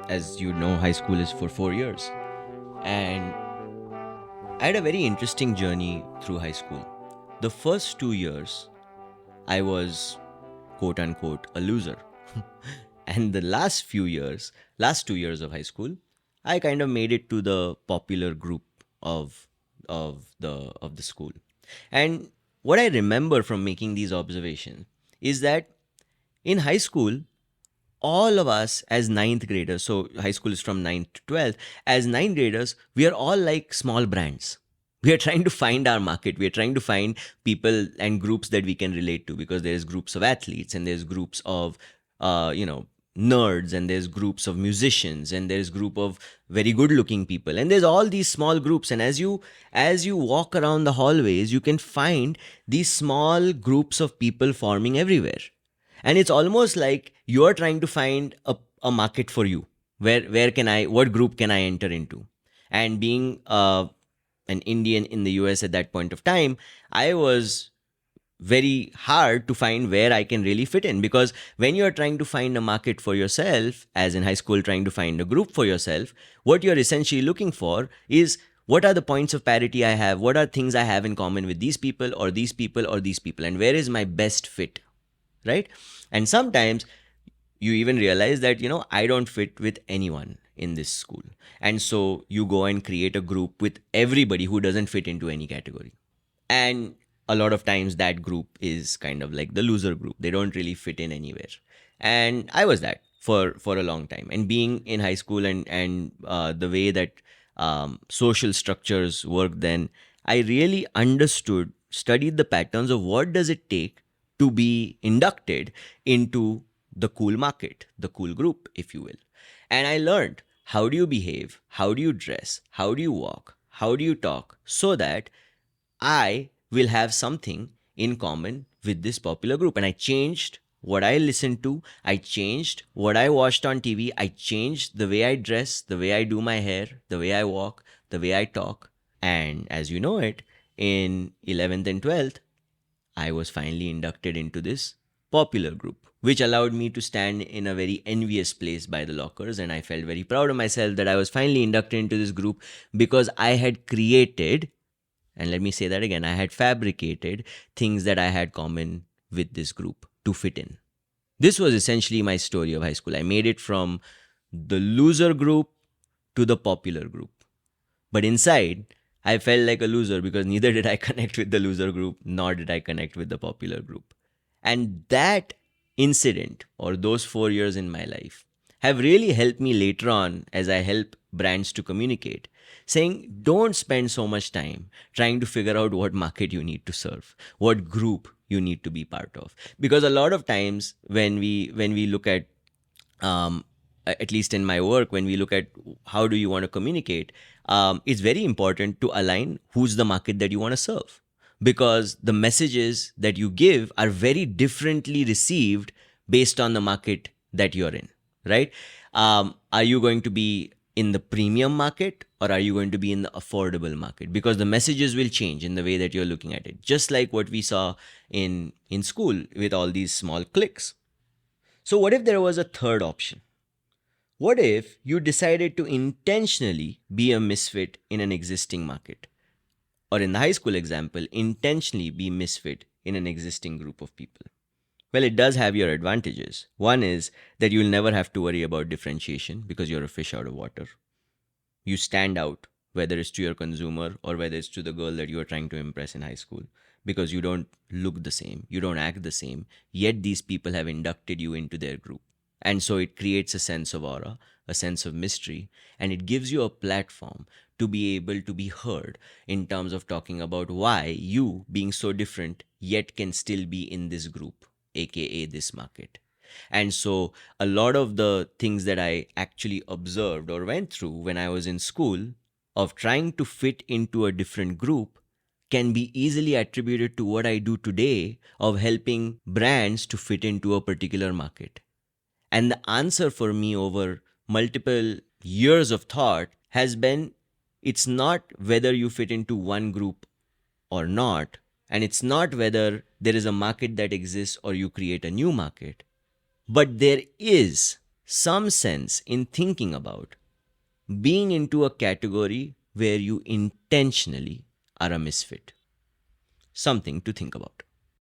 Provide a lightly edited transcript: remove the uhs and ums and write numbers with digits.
as you know, high school is for 4 years. And I had a very interesting journey through high school. The first 2 years, I was quote unquote a loser. And the last 2 years of high school, I kind of made it to the popular group of of the school. And what I remember from making these observations is that in high school, all of us as ninth graders, so high school is from ninth to 12th, as ninth graders, we are all like small brands. We are trying to find our market. We are trying to find people and groups that we can relate to, because there's groups of athletes and there's groups of, nerds, and there's groups of musicians, and there's group of very good looking people, and there's all these small groups. And as you walk around the hallways, you can find these small groups of people forming everywhere. And it's almost like you're trying to find a market for you. Where can I, what group can I enter into? And being an Indian in the US at that point of time, I was very hard to find where I can really fit in, because when you're trying to find a market for yourself, as in high school trying to find a group for yourself, what you're essentially looking for is, what are the points of parity I have? What are things I have in common with these people or these people or these people? And where is my best fit? Right? And sometimes you even realize that, I don't fit with anyone in this school. And so you go and create a group with everybody who doesn't fit into any category. And a lot of times that group is kind of like the loser group. They don't really fit in anywhere. And I was that for a long time. And being in high school, and the way that social structures work then, I really studied the patterns of what does it take to be inducted into the cool market, the cool group, if you will. And I learned, how do you behave? How do you dress? How do you walk? How do you talk? So that I will have something in common with this popular group. And I changed what I listened to. I changed what I watched on TV. I changed the way I dress, the way I do my hair, the way I walk, the way I talk. And as you know it, in 11th and 12th, I was finally inducted into this popular group, which allowed me to stand in a very envious place by the lockers. And I felt very proud of myself that I was finally inducted into this group, because I had created, and let me say that again, I had fabricated things that I had common with this group to fit in. This was essentially my story of high school. I made it from the loser group to the popular group. But inside, I felt like a loser, because neither did I connect with the loser group, nor did I connect with the popular group. And that incident, or those 4 years in my life, have really helped me later on as I help brands to communicate, saying, don't spend so much time trying to figure out what market you need to serve, what group you need to be part of. Because a lot of times when we look at least in my work, when we look at how do you want to communicate, it's very important to align who's the market that you want to serve, because the messages that you give are very differently received based on the market that you're in, right? Are you going to be in the premium market, or are you going to be in the affordable market? Because the messages will change in the way that you're looking at it, just like what we saw in school with all these small clicks. So what if there was a third option? What if you decided to intentionally be a misfit in an existing market? Or in the high school example, intentionally be misfit in an existing group of people? Well, it does have your advantages. One is that you'll never have to worry about differentiation, because you're a fish out of water. You stand out, whether it's to your consumer or whether it's to the girl that you're trying to impress in high school, because you don't look the same, you don't act the same, yet these people have inducted you into their group. And so it creates a sense of aura, a sense of mystery, and it gives you a platform to be able to be heard in terms of talking about why you, being so different, yet can still be in this group, aka this market. And so a lot of the things that I actually observed or went through when I was in school, of trying to fit into a different group, can be easily attributed to what I do today of helping brands to fit into a particular market. And the answer for me over multiple years of thought has been, it's not whether you fit into one group or not, and it's not whether there is a market that exists or you create a new market, but there is some sense in thinking about being into a category where you intentionally are a misfit. Something to think about.